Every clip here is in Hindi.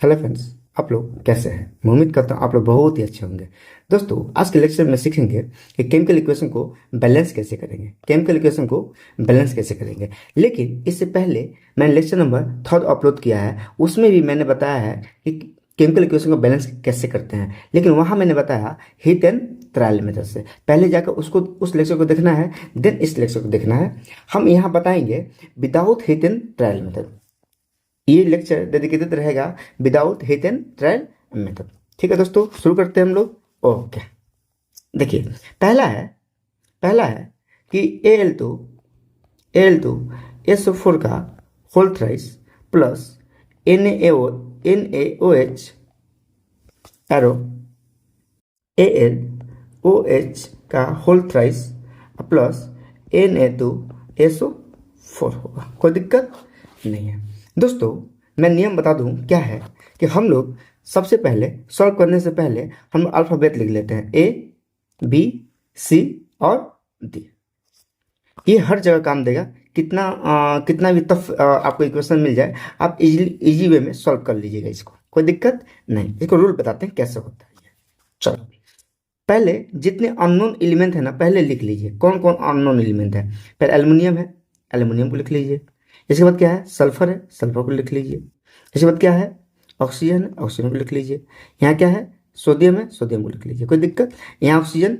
हेलो फ्रेंड्स, आप लोग कैसे हैं। मैं उम्मीद करता हूँ आप लोग बहुत ही अच्छे होंगे। दोस्तों, आज के लेक्चर में सीखेंगे कि केमिकल इक्वेशन को बैलेंस कैसे करेंगे। लेकिन इससे पहले मैंने लेक्चर नंबर 3 अपलोड किया है, उसमें भी मैंने बताया है कि केमिकल इक्वेशन को बैलेंस कैसे करते हैं। लेकिन वहाँ मैंने बताया हीट एंड ट्रायल मेथड से। पहले जाकर उस लेक्चर को देखना है, देन इस लेक्चर को देखना है। हम यहाँ बताएंगे without heat and trial method. ये लेक्चर डेडिकेटेड रहेगा without heat and trial method. ठीक है दोस्तों, शुरू करते हैं हम लोग। ओके, देखिए पहला है कि Al2SO4 का whole thrice plus NaOH arrow AlOH का होल थ्राइस प्लस Na2SO4 होगा। कोई दिक्कत नहीं है दोस्तों। मैं नियम बता दूं क्या है कि हम लोग सबसे पहले सॉल्व करने से पहले हम अल्फ़ाबेट लिख लेते हैं A B C और D। ये हर जगह काम देगा। कितना भी टफ आपको इक्वेशन मिल जाए, आप इजी वे में सॉल्व कर लीजिएगा इसको, कोई दिक्कत नहीं। इसको रूल बताते हैं कैसे होता है। चलो, पहले जितने अननोन एलिमेंट है ना, पहले लिख लीजिए कौन कौन अननोन एलिमेंट है। पहले एल्युमिनियम है, एल्युमिनियम को लिख लीजिए। इसके बाद क्या है, सल्फर है, सल्फर को लिख लीजिए। इसके बाद क्या है, ऑक्सीजन है, ऑक्सीजन को लिख लीजिए। यहाँ क्या है, सोडियम है, सोडियम को लिख लीजिए, कोई दिक्कत। यहाँ ऑक्सीजन,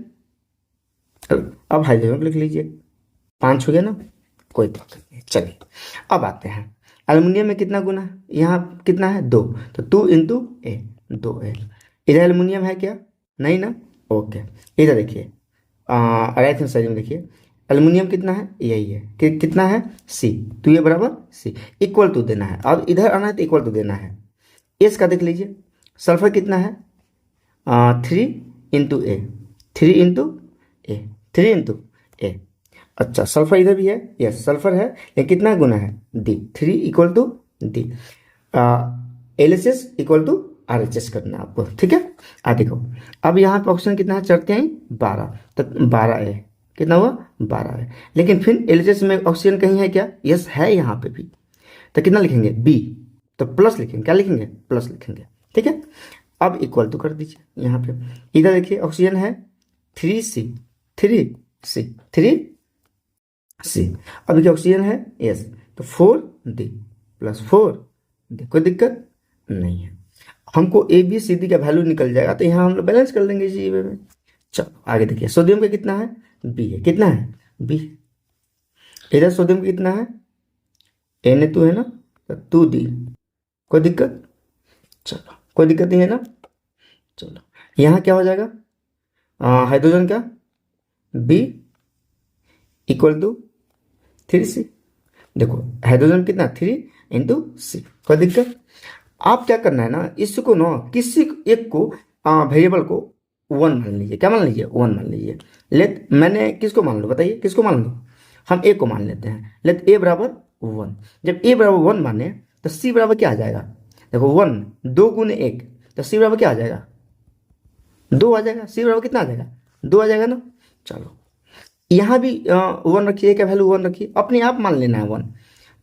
अब हाइड्रोजन को लिख लीजिए। 5 हो गया ना, कोई दिक्कत नहीं। चलिए अब आते हैं, एल्युमिनियम में कितना गुना है, यहाँ कितना है 2, तो 2 इंटू ए, 2 इधर एल्युमिनियम है क्या, नहीं ना। ओके, इधर देखिए राइट हैंड साइड में देखिए, एल्युमिनियम कितना है, यही है कि कितना है सी, तो ये बराबर सी, इक्वल टू देना है। अब इधर आना है तो इक्वल टू देना है। एस का देख लीजिए, सल्फर कितना है 3 इंटू ए, 3 इंटू ए। अच्छा, सल्फर इधर भी है, यस सल्फर है, लेकिन कितना गुना है D, 3 equal to D. LHS equal to RHS करना है आपको, ठीक है। देखो अब यहाँ पे ऑप्शन कितना है, चढ़ते हैं 12, तो 12 है, कितना हुआ 12 है। लेकिन फिर LHS में ऑक्सीजन कहीं है क्या, यस है यहाँ पे भी, तो कितना लिखेंगे बी, तो प्लस लिखेंगे, क्या लिखेंगे प्लस लिखेंगे, ठीक है। अब इक्वल टू कर दीजिए यहाँ पे। इधर देखिए ऑक्सीजन है 3C, अब देखिए ऑक्सीजन है यस, तो 4D प्लस 4D, कोई दिक्कत नहीं है। हमको ABCD का वैल्यू निकल जाएगा, तो यहाँ हम लोग बैलेंस कर लेंगे इसी वे में। चलो आगे देखिए, सोडियम का कितना है बी है, कितना है बी। इधर सोडियम का कितना है Na2 है ना, तो 2D, कोई दिक्कत, चलो कोई दिक्कत नहीं है ना। चलो यहाँ क्या हो जाएगा, हाइड्रोजन का B इक्वल टू 3C। देखो हाइड्रोजन कितना 3 इंटू C, कोई दिक्कत। आप क्या करना है ना, इसको ना किसी एक को वेरिएबल को 1 मान लीजिए, क्या मान लीजिए 1 मान लीजिए। मैंने किसको मान लो, बताइए किसको मान लो, हम ए को मान लेते हैं। लेट ए बराबर 1, जब ए बराबर 1 माने तो सी बराबर क्या आ जाएगा, देखो 1 2 गुने 1, तो सी बराबर क्या आ जाएगा 2 आ जाएगा। सी बराबर कितना आ जाएगा 2 आ जाएगा ना। चलो यहाँ भी 1 रखिए, क्या वैल्यू 1 रखिए, अपने आप मान लेना है 1,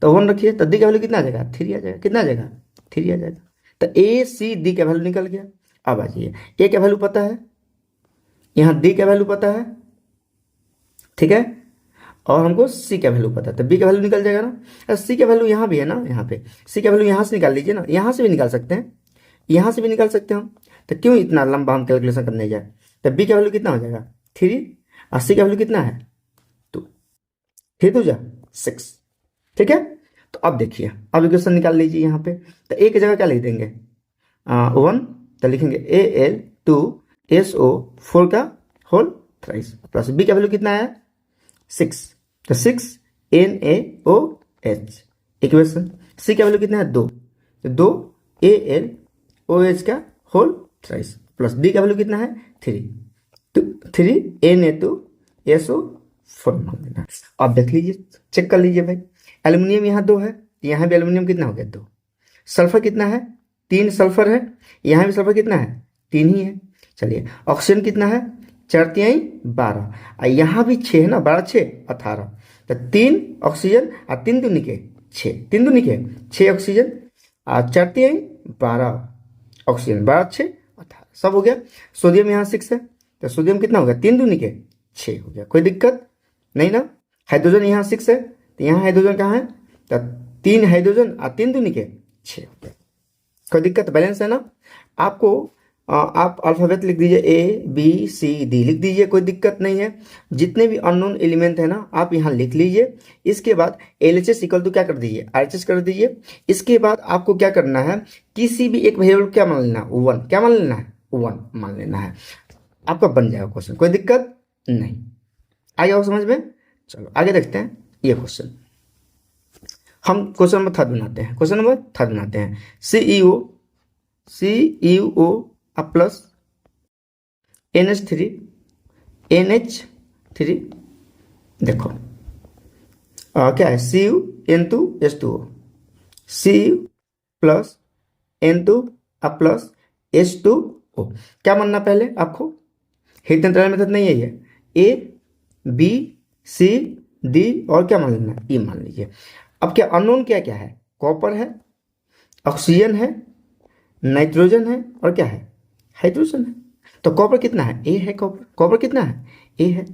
तो 1 रखिए, तो डी का वैल्यू कितना आ जाएगा 3 आ जाएगा, कितना आ जाएगा 3 आ जाएगा। तो ACD का वैल्यू निकल गया। अब आ जाइए, ए का वैल्यू पता है, यहाँ डी का वैल्यू पता है, ठीक है, और हमको सी का वैल्यू पता है, तो बी का वैल्यू निकल जाएगा ना। सी का वैल्यू यहाँ भी है ना, यहाँ पे सी का वैल्यू यहाँ से निकाल लीजिए ना, यहाँ से भी निकाल सकते हैं, यहाँ से भी निकाल सकते हैं हम, तो क्यों इतना लंबा हम कैलकुलेशन करने जाए। तो बी का वैल्यू कितना हो जाएगा 3 और सी का वैल्यू कितना है 2, 3 2 जा 6, ठीक है। तो अब देखिए, अब इक्वेशन निकाल लीजिए यहाँ पे, तो एक जगह क्या लिख देंगे 1, तो लिखेंगे Al2SO4 का होल थ्राइस प्लस बी का वैल्यू कितना है 6, तो 6 NaOH इक्वेशन। सी का वैल्यू कितना है 2, तो 2 AlOH का होल थ्राइस प्लस डी का वैल्यू कितना है 3, तो 3 Na2SO4 मान देना। अब देख लीजिए, चेक कर लीजिए भाई, एल्युमिनियम यहाँ 2 है, यहाँ भी एल्युमिनियम कितना हो गया 2। सल्फर कितना है 3 सल्फर है, यहाँ भी सल्फर कितना है 3 ही है। चलिए ऑक्सीजन कितना है 4 3 12, और यहाँ भी 6 है ना, 12 6 18, तो 3 ऑक्सीजन और 3 दूनी के 6, 3 दूनी के 6 ऑक्सीजन और 4 3 12, ऑक्सीजन 12×6 18 सब हो गया। सोडियम यहाँ 6 है तो सोडियम कितना हो गया 3 दूनी के 6 हो गया, कोई दिक्कत नहीं ना। हाइड्रोजन यहाँ 6 है तो यहाँ हाइड्रोजन कहाँ है तो 3 हाइड्रोजन और 3 दूनी के 6 हो गया, कोई दिक्कत, बैलेंस है ना। आपको आप अल्फाबेट लिख दीजिए ABCD लिख दीजिए, कोई दिक्कत नहीं है। जितने भी अननोन एलिमेंट है ना आप यहाँ लिख लीजिए। इसके बाद LHS इक्वल टू क्या कर दीजिए RHS कर दीजिए। इसके बाद आपको क्या करना है, किसी भी एक वेरिएबल क्या मान लेना 1, क्या मान लेना है 1 मान लेना है, आपका बन जाएगा क्वेश्चन, कोई दिक्कत नहीं। आ गया समझ में। चलो आगे देखते हैं ये क्वेश्चन। हम क्वेश्चन नंबर 3 बनाते हैं। क्वेश्चन नंबर 3 बनाते हैं। CuO प्लस NH3 देखो क्या है CuN2H2O, Cu plus N2 plus H2O। क्या मानना पहले आपको, हिट एंड ट्रायल मेथड नहीं है ये, ABCD और क्या मान लेना E मान लीजिए। अब क्या अननोन क्या क्या है, कॉपर है, ऑक्सीजन है, नाइट्रोजन है और क्या है हाइड्रोजन है। तो कॉपर कितना है A है, कॉपर कितना है A है,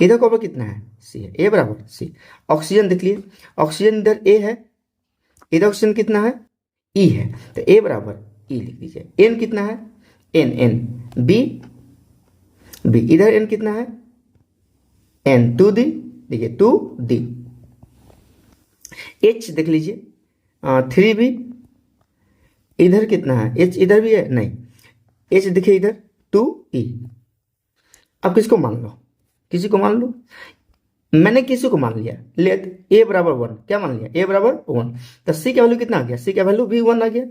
इधर कॉपर कितना है C है, A बराबर C। ऑक्सीजन देख लिए, ऑक्सीजन इधर A है, इधर ऑक्सीजन कितना है E है, तो A बराबर E लिख दीजिए। N कितना है N B इधर N कितना है N 2D, देखिए 2D। H देख लीजिए 3B, इधर कितना है H, इधर भी है नहीं, H देखिए इधर 2E। अब किसको मान लो, किसी को मान लो, मैंने किसी को मान लिया, लेट A बराबर 1, क्या मान लिया A बराबर 1, तो C का वैल्यू कितना आ गया, C का वैल्यू भी 1 आ गया।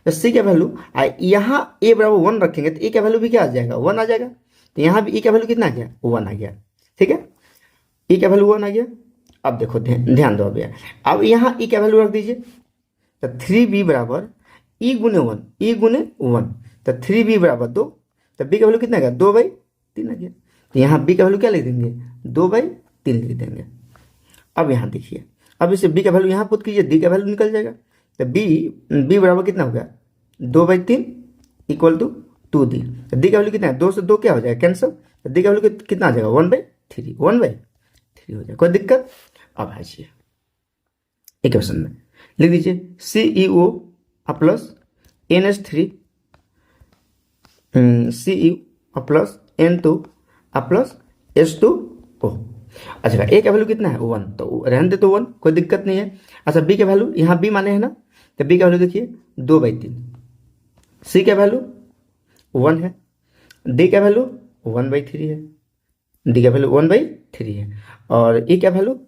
तो C का वैल्यू यहाँ A बराबर 1 रखेंगे तो A का वैल्यू भी क्या आ जाएगा 1 आ जाएगा। तो यहाँ भी E का वैल्यू कितना आ गया 1 आ गया, ठीक है, E का वैल्यू 1 आ गया। अब देखो ध्यान दो भैया, अब यहाँ E का वैल्यू रख दीजिए, तो 3B बराबर E गुने 1, E गुने 1, तो 3B बराबर 2, तो B का वैल्यू कितना आ गया 2/3 आ गया। तो यहाँ B का वैल्यू क्या लिख देंगे 2/3 लिख देंगे। अब यहाँ देखिए, अब इसे B का वैल्यू यहाँ पुट कीजिए, D का वैल्यू निकल जाएगा। तो B बराबर कितना हो गया 2/3 इक्वल टू 2D। तो D का वैल्यू कितना है 2 से 2 क्या हो जाएगा कैंसिल, तो D का वैल्यू कितना आ जाएगा 1/3 हो जाएगा, कोई दिक्कत। अब आइए एक क्वेश्चन में लिख दीजिए CeO plus NH3 CeO plus N2 plus H2O। अच्छा A का वैल्यू कितना है 1, तो रहने दे तो 1, कोई दिक्कत नहीं है। अच्छा B का वैल्यू यहाँ B माने है ना, तो B का वैल्यू देखिए 2/3, C का वैल्यू 1 है, D का वैल्यू 1/3 है, D का वैल्यू 1/3 है, और E का वैल्यू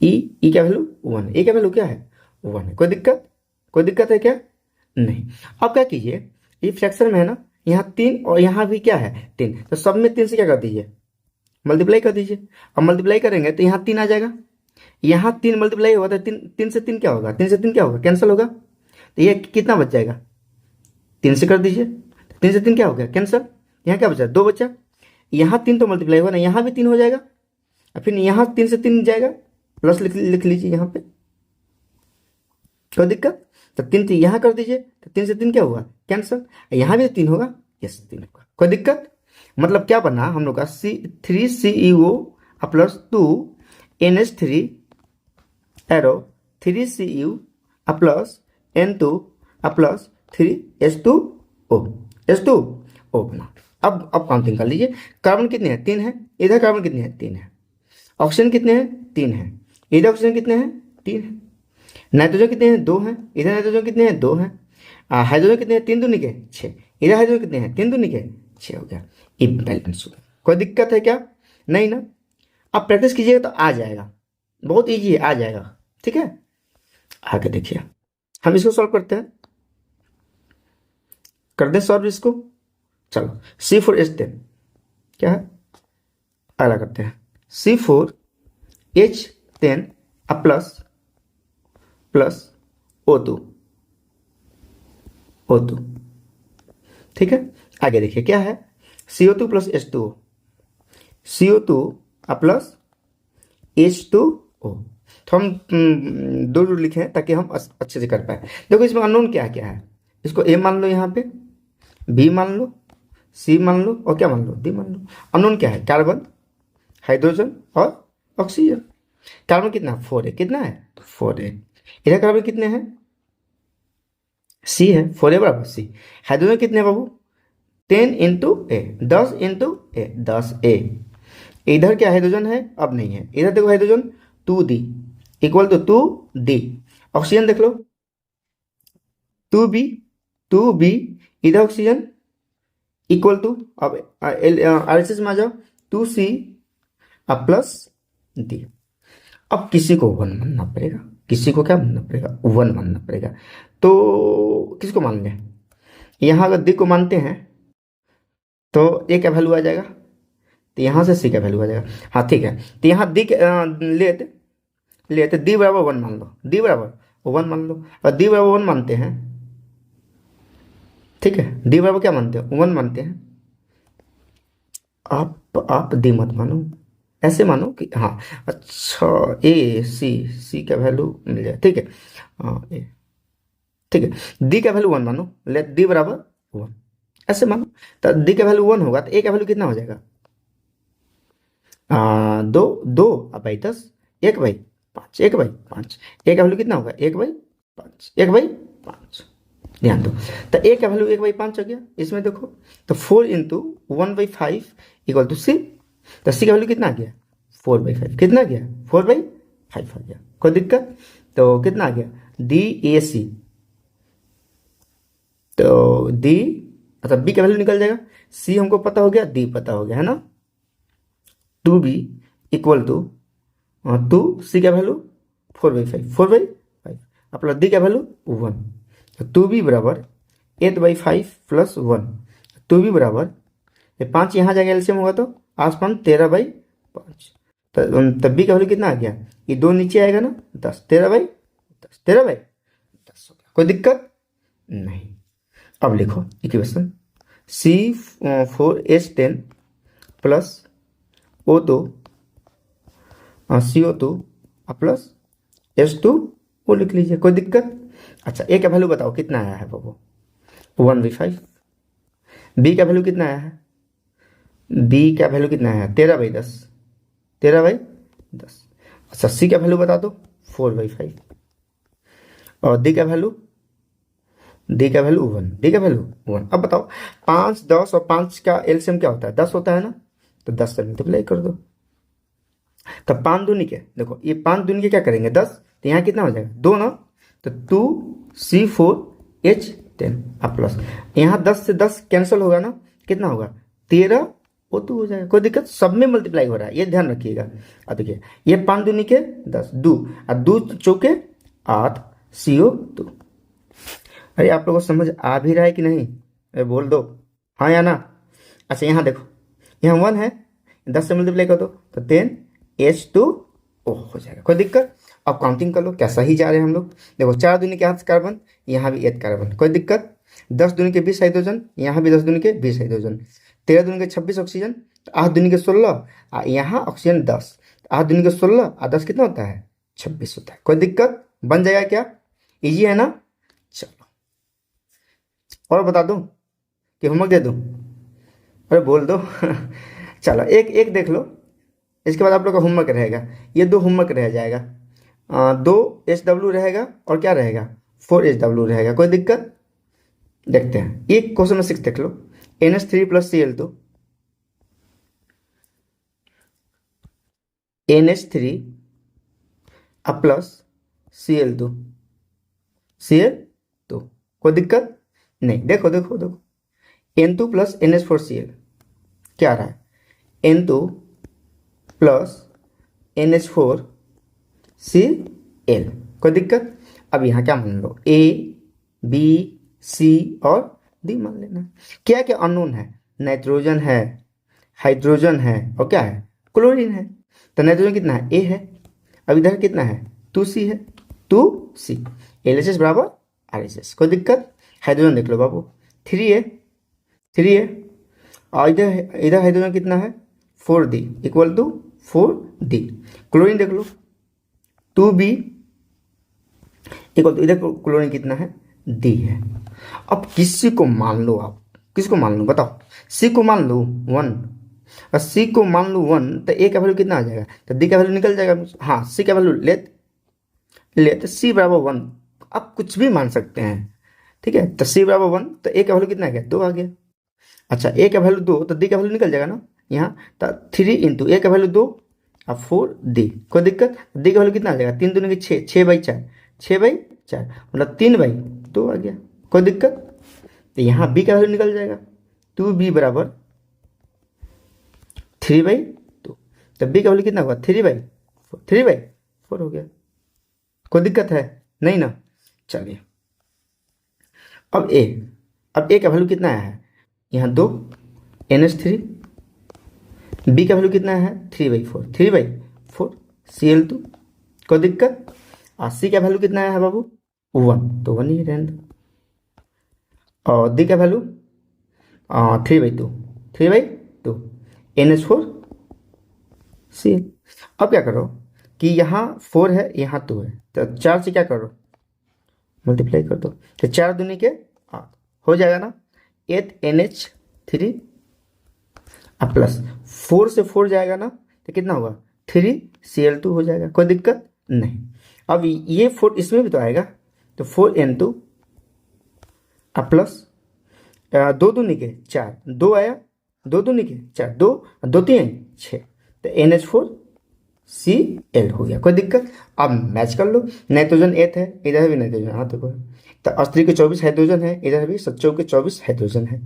E का वैल्यू 1, A का वैल्यू क्या है 1 है, कोई दिक्कत है क्या नहीं। अब क्या कीजिए, ये फ्रैक्शन में है ना, यहाँ 3 और यहाँ भी क्या है 3, तो सब में 3 से क्या कर दीजिए मल्टीप्लाई कर दीजिए। अब मल्टीप्लाई करेंगे तो यहाँ 3 आ जाएगा, यहाँ 3 मल्टीप्लाई होगा तो 3 से 3 क्या होगा, 3 से 3 क्या होगा कैंसिल होगा, तो ये कितना बच जाएगा 3 से कर दीजिए, 3 से 3 क्या हो गया कैंसिल, यहाँ क्या बचा 2 बचा, यहाँ 3 तो मल्टीप्लाई होगा ना, यहाँ भी 3 हो जाएगा, और फिर यहाँ 3 से 3 जाएगा, प्लस लिख लीजिए यहाँ पे, कोई दिक्कत। तो 3 यहाँ कर दीजिए, तो 3 से 3 क्या होगा कैंसिल, यहाँ भी 3 होगा, यस 3 होगा, कोई दिक्कत। मतलब क्या बना हम लोग का 3CeO plus 2NH3 arrow 3Cu plus N2 plus 3H2O बना। अब काउंटिंग कर लीजिए, कार्बन कितने हैं 3 है, इधर कार्बन कितने हैं 3 है, ऑक्सीजन कितने हैं 3 है, इधर ऑक्सीजन कितने हैं 3 है, नाइट्रोजन कितने हैं 2 हैं, इधर नाइट्रोजन कितने हैं 2 हैं, हाइड्रोजन कितने हैं 3 दूनी के 6, इधर हाइड्रोजन कितने हैं 3 दूनी के 6 हो गया, इम्बैलेंस हो गया। कोई दिक्कत है क्या नहीं ना। अब प्रैक्टिस कीजिएगा तो आ जाएगा, बहुत ईजी है, आ जाएगा, ठीक है। आगे देखिए हम इसको सॉल्व करते हैं, कर दें सॉल्व इसको। चलो C4H10 क्या है, अगला करते हैं C4H10 प्लस O2, ठीक है। आगे देखिए क्या है CO2 plus H2O, CO2 plus H2O। तो हम 2 लिखे हैं ताकि हम अच्छे से कर पाए। देखो इसमें अननोन क्या है इसको ए मान लो, यहाँ पे बी मान लो, सी मान लो और क्या मान लो, डी मान लो। अननोन क्या है, कार्बन, हाइड्रोजन और ऑक्सीजन। कार्बन कितना है, 4 है, कितना है, तो 4 है। इधर कार्बन कितने हैं, सी है, 4 है बराबर सी। हाइड्रोजन कितने हैं बाबू, 10 इंटू ए, 10 इंटू ए, 10 ए। इधर क्या हाइड्रोजन है, अब नहीं है। इधर देखो hydrogen 2d equal to 2d। Oxygen देख लो 2b, 2b। इधर ऑक्सीजन इक्वल टू, अब RHS में आ जाओ, 2c अब प्लस d। अब किसी को 1 मानना पड़ेगा, किसी को क्या मानना पड़ेगा, 1 मानना पड़ेगा। तो किसको मान लें, यहाँ अगर d को मानते हैं तो a का वैल्यू आ जाएगा, तो यहाँ से c का वैल्यू आ जाएगा। हाँ ठीक है, तो यहाँ d लेते d बराबर 1 मान लो, d बराबर 1 मान लो। और d बराबर 1 मानते हैं, ठीक है, d बराबर क्या मानते हैं, 1 मानते हैं। आप d मत मानो, ऐसे मानो कि हाँ अच्छा ए सी का वैल्यू मिल जाए, ठीक है। हाँ ए, ठीक है, डी का वैल्यू 1 मानो, लेट डी बराबर 1, ऐसे मानो। तो डी का वैल्यू 1 होगा तो ए का वैल्यू कितना हो जाएगा, 2 अब भाई 10, 1/5, 1/5। ए का वैल्यू कितना होगा, 1/5, 1/5, ध्यान दो। तो ए का वैल्यू 1/5 हो गया, इसमें देखो तो 4 इंटू 1/5 इक्वल टू सी। तो सी का वैल्यू कितना आ गया, 4/5, कितना आ गया, 4/5 आ गया, कोई दिक्कत। तो कितना आ गया, DAC। तो डी मतलब बी का वैल्यू निकल जाएगा, सी हमको पता हो गया, डी पता हो गया, है ना। 2b इक्वल टू 2c का वैल्यू 4/5 अब प्लस डी का वैल्यू 1। तो 2b बराबर 8/5 प्लस 1। 2b बराबर 5 यहाँ जाएगा, एलसीएम होगा तो आसपास 13/5। तब बी का वैल्यू कितना आ गया, ये 2 नीचे आएगा ना, 10, 13/10, 13/10 हो गया, कोई दिक्कत नहीं। अब लिखो equation C4H10 plus O2 CO2 plus H2 वो लिख लीजिए, कोई दिक्कत। अच्छा ए का वैल्यू बताओ कितना आया है बाबू, 1/5। बी का वैल्यू कितना आया है, बी का वैल्यू कितना आया है, 13/10, 13/10। अच्छा सी का वैल्यू बता दो, 4/5। और डी का वैल्यू 1, डी का वैल्यू 1। अब बताओ 5, 10 और 5 का एलसीएम क्या होता है, 10 होता है ना, तो 10 से मल्टीप्लाई कर दो। तब 5 दूनी के, देखो ये 5 दूनी के क्या करेंगे 10, तो यहाँ कितना हो जाएगा 2 ना, तो 2C4H10 अब प्लस यहाँ 10 से 10 कैंसिल होगा ना, कितना होगा 13 O2 हो जाएगा, कोई दिक्कत, सब में मल्टीप्लाई हो रहा है, ये ध्यान रखिएगा। अब देखिए ये 5 दूनी के 10, 2 और 2 चौके 8 CO2। अरे आप लोगों को समझ आ भी रहा है कि नहीं, अरे बोल दो हाँ या ना। अच्छा यहाँ देखो, यहाँ 1 है, 10 से मल्टीप्लाई कर दो तो 10H2O हो जाएगा, कोई दिक्कत। अब काउंटिंग कर लो, क्या सही जा रहे हैं हम लोग। देखो 4 दूनी के 8 कार्बन, यहाँ भी 8 कार्बन, कोई दिक्कत। 10 दूनी के 20 हाइड्रोजन, यहाँ भी 10 दूनी के 20 हाइड्रोजन। 13 दूनी के 26 ऑक्सीजन, 8 दूनी के 16, यहाँ ऑक्सीजन 10, 8 दूनी के 16 और 10 कितना होता है 26 होता है, कोई दिक्कत। बन जाएगा क्या, इजी है ना। चलो और बता दूं कि होमवर्क दे दूं, अरे बोल दो चलो एक एक देख लो, इसके बाद आप लोग का होमवर्क रहेगा, ये 2 होमवर्क रह जाएगा। 2 HW रहेगा और क्या रहेगा 4 HW रहेगा, कोई दिक्कत। देखते हैं एक क्वेश्चन में 6 देख लो, NH3 प्लस Cl2, NH3 अब प्लस Cl2, कोई दिक्कत नहीं। देखो देखो देखो N2 प्लस NH4Cl क्या आ रहा है, N2 प्लस NH4Cl, कोई दिक्कत। अब यहाँ क्या मान लो A B C और D मान लेना। क्या क्या अननोन है, नाइट्रोजन है, हाइड्रोजन है और क्या है क्लोरीन है। तो नाइट्रोजन कितना है A है, अब इधर कितना है 2C है, 2C, LHS बराबर RHS, कोई दिक्कत। हाइड्रोजन देख लो बाबू 3 है और इधर हाइड्रोजन कितना है 4D equal to 4D। Chlorine देख लो 2B इक्वल टू, इधर क्लोरीन कितना है डी है। अब किसी को मान लो, आप किसको मान लो बताओ, सी को मान लो 1, और सी को मान लो 1, तो ए का वैल्यू कितना आ जाएगा, तो डी का वैल्यू निकल जाएगा। हाँ, सी का वैल्यू ले तो सी बराबर 1, आप कुछ भी मान सकते हैं, ठीक है। तो सी बराबर 1, तो ए का वैल्यू कितना आ गया, 2 आ गया। अच्छा, ए का वैल्यू 2, तो डी का वैल्यू निकल जाएगा ना यहाँ, तो 3 इंटू ए का वैल्यू 2 और 4 डी, कोई दिक्कत। डी का वैल्यू कितना आ जाएगा, 3 दूनी के 6, 6/4, 6/4 मतलब 3/2 आ गया, कोई दिक्कत। तो यहाँ बी का वैल्यू निकल जाएगा, 2b बराबर 3/2, तो बी का वैल्यू कितना होगा, 3/4 हो गया, कोई दिक्कत है नहीं ना। चलिए अब ए, अब ए का वैल्यू कितना आया है, यहाँ 2 NH3, बी का वैल्यू कितना है 3/4, 3/4 Cl2, कोई दिक्कत। और सी का वैल्यू कितना आया है बाबू 1, तो 1 ही रहने दो। और डी का वैल्यू 3/2, 3/2 NH4Cl। अब क्या करो कि यहाँ 4 है, यहाँ 2 है, तो 4 से क्या करो, मल्टीप्लाई कर दो, तो 4 दूनी के 8 हो जाएगा ना, 8 NH3 अब प्लस 4 से 4 जाएगा ना, तो कितना होगा 3 Cl2 हो जाएगा, कोई दिक्कत नहीं। अब ये 4 इसमें भी तो आएगा, तो 4N2 अब प्लस 2 दूनी के 4, 2 आया, 2 दूनी के 4, 2 2 3 6, तो NH4Cl हो गया, कोई दिक्कत। अब मैच कर लो, नाइट्रोजन 8 है, इधर भी नाइट्रोजन, हाँ देखो, तो 80 के 24 हाइड्रोजन है, इधर भी 70 के 24 हाइड्रोजन है,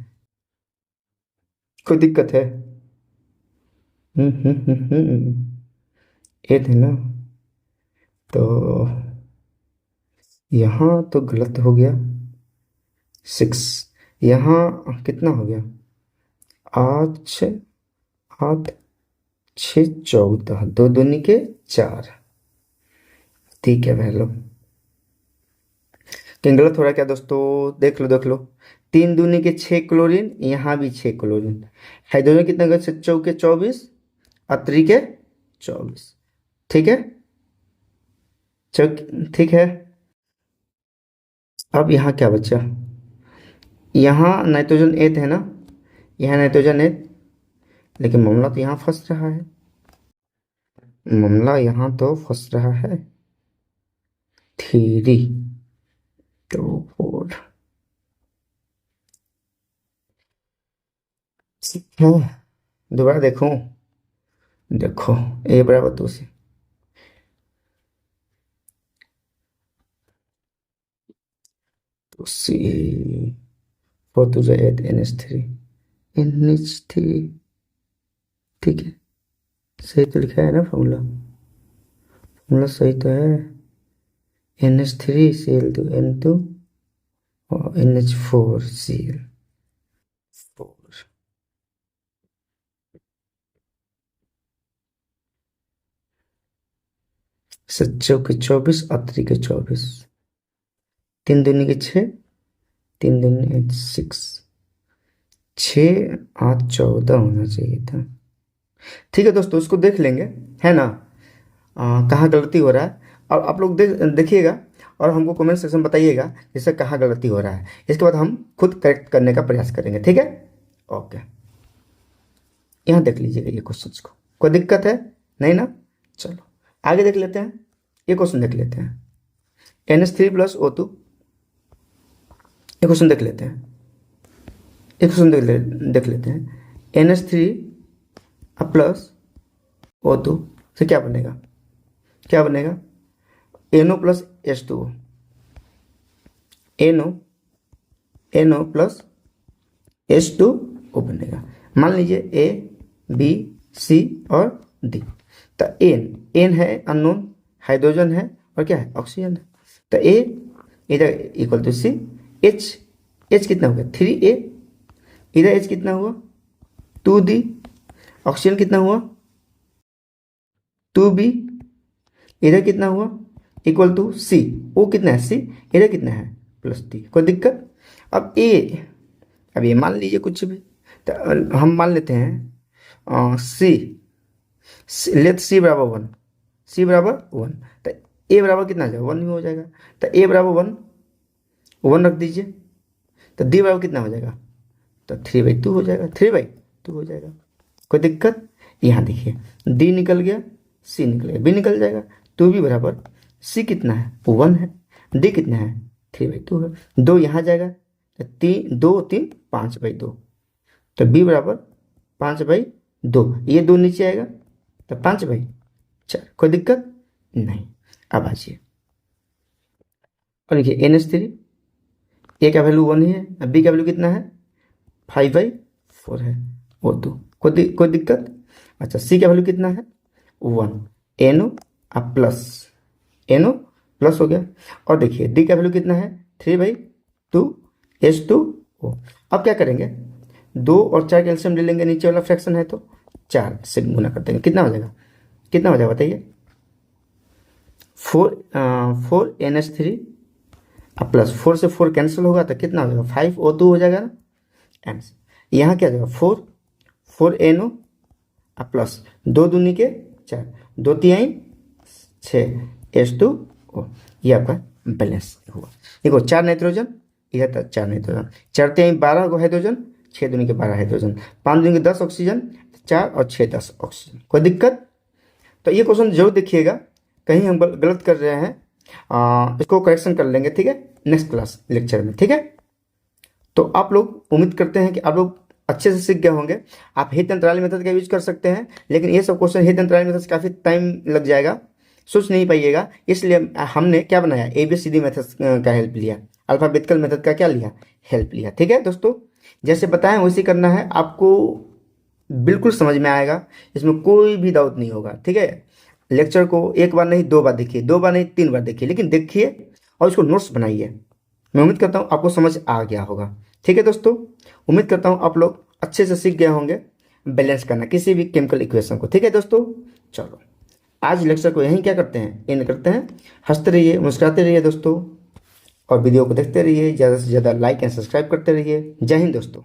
कोई दिक्कत है। 8 है ना, तो यहाँ तो गलत हो गया, 6, यहाँ कितना हो गया, 8 6 8 6 14, 2 दूनी के 4, ठीक है वैल्यू। कहीं गलत हो रहा है क्या दोस्तों, देख लो देख लो, 3 दूनी के 6 क्लोरीन, यहाँ भी 6 क्लोरीन, हाइड्रोजन कितना गया 7 के 24 और 3 के 24, ठीक है, ठीक है। अब यहाँ क्या बचा, यहाँ नाइट्रोजन 8 है ना, यहाँ नाइट्रोजन 8, लेकिन मामला तो यहाँ फंस रहा है, मामला यहाँ तो फंस रहा है, 3 तो 4, ठीक है। दोबारा देखो, देखो ए बराबर 2 से, तो सी 4 2 8 NH3, ठीक है, सही तो लिखा है ना, फॉर्मूला फॉर्मूला सही तो है, NH3Cl2 N2 और NH4Cl4, 7 के 24 और 3 के 24, 3 दूनी के 6, 3 दूनी 6, 6 8 14 होना चाहिए था, ठीक है दोस्तों, उसको देख लेंगे, है ना, कहाँ गलती हो रहा है। और आप लोग देखिएगा और हमको कमेंट सेक्शन में बताइएगा जैसे कहाँ गलती हो रहा है, इसके बाद हम खुद करेक्ट करने का प्रयास करेंगे, ठीक है, ओके। यहाँ देख लीजिएगा ये क्वेश्चन को, कोई दिक्कत है नहीं ना। चलो आगे देख लेते हैं, ये क्वेश्चन देख लेते हैं, NH3+O2, ये क्वेश्चन देख लेते हैं, एक क्वेश्चन देख लेते हैं, NH3 प्लस O2 से क्या बनेगा, क्या बनेगा, NO plus H2O, NO plus H2O बनेगा। मान लीजिए A B C और D, तो N है अननोन, हाइड्रोजन है और क्या है ऑक्सीजन है, तो A इधर इक्वल टू C, H कितना हो गया 3A, इधर H कितना हुआ 2D, ऑक्सीजन कितना हुआ 2B, इधर कितना हुआ इक्वल टू C, O कितना है C, इधर कितना है +D, कोई दिक्कत। अब अब ये मान लीजिए कुछ भी, तो हम मान लेते हैं लेट C बराबर 1, C बराबर 1, तो A बराबर कितना आ जाएगा 1 भी हो जाएगा, तो A बराबर 1 1 रख दीजिए, तो डी बराबर कितना हो जाएगा, तो 3/2 हो जाएगा, 3/2 हो जाएगा। कोई दिक्कत? यहाँ देखिए डी निकल गया, सी निकल गया, बी निकल जाएगा, तो बी बराबर सी कितना है, 1 है, डी कितना है, 3/2 है, 2 यहाँ जाएगा, तो 2 3 5/2, तो बी बराबर 5/2, ये 2 नीचे आएगा तो 5/4। कोई दिक्कत नहीं। अब आइए और देखिए NH3, ए का वैल्यू 1 ही है, अब बी का वैल्यू कितना है, 5/4 है, O2। कोई दिक्कत? अच्छा, सी का वैल्यू कितना है, 1, NO अब प्लस, NO प्लस हो गया। और देखिए डी का वैल्यू कितना है, 3/2 H2O। अब क्या करेंगे, 2 और 4 कैल्शियम ले लेंगे, नीचे वाला फ्रैक्शन है तो 4 से गुना कर देंगे, कितना हो जाएगा, कितना हो जाएगा बताइए, 4 NH3 अब प्लस 4 से 4 कैंसिल होगा तो कितना हो जाएगा, 5O2 हो जाएगा ना। एंड यहाँ क्या हो जाएगा, 4 NO अब प्लस 2 दूनी के 4, 2 3 6 H2O, ये आपका बैलेंस हुआ। देखो 4 नाइट्रोजन, यह था 4 नाइट्रोजन, 4 3 12 को हाइड्रोजन, 6 दूनी के 12 हाइड्रोजन, 5 दूनी के 10 ऑक्सीजन, 4 और 6 10 ऑक्सीजन। कोई दिक्कत? तो ये क्वेश्चन जरूर देखिएगा, कहीं हम गलत कर रहे हैं, इसको करेक्शन कर लेंगे, ठीक है, नेक्स्ट क्लास लेक्चर में, ठीक है। तो आप लोग उम्मीद करते हैं कि आप लोग अच्छे से सीख गए होंगे। आप हित अंतराल मेथड का यूज कर सकते हैं, लेकिन ये सब क्वेश्चन हित अंतराल मेथड से काफ़ी टाइम लग जाएगा, सोच नहीं पाइएगा, इसलिए हमने क्या बनाया, ABCD मेथड का हेल्प लिया, अल्फाबेटिकल मेथड का क्या लिया, हेल्प लिया, ठीक है दोस्तों। जैसे बताएं वैसे करना है, आपको बिल्कुल समझ में आएगा, इसमें कोई भी डाउट नहीं होगा, ठीक है। लेक्चर को एक बार नहीं 2 बार देखिए, 2 बार नहीं 3 बार देखिए, लेकिन देखिए और इसको नोट्स बनाइए। मैं उम्मीद करता हूँ आपको समझ आ गया होगा, ठीक है दोस्तों। उम्मीद करता हूँ आप लोग अच्छे से सीख गए होंगे बैलेंस करना किसी भी केमिकल इक्वेशन को, ठीक है दोस्तों। चलो आज लेक्चर को यहीं क्या करते हैं, एंड करते हैं। हंसते रहिए, मुस्कुराते रहिए दोस्तों, और वीडियो को देखते रहिए, ज़्यादा से ज़्यादा लाइक एंड सब्सक्राइब करते रहिए। जय हिंद दोस्तों।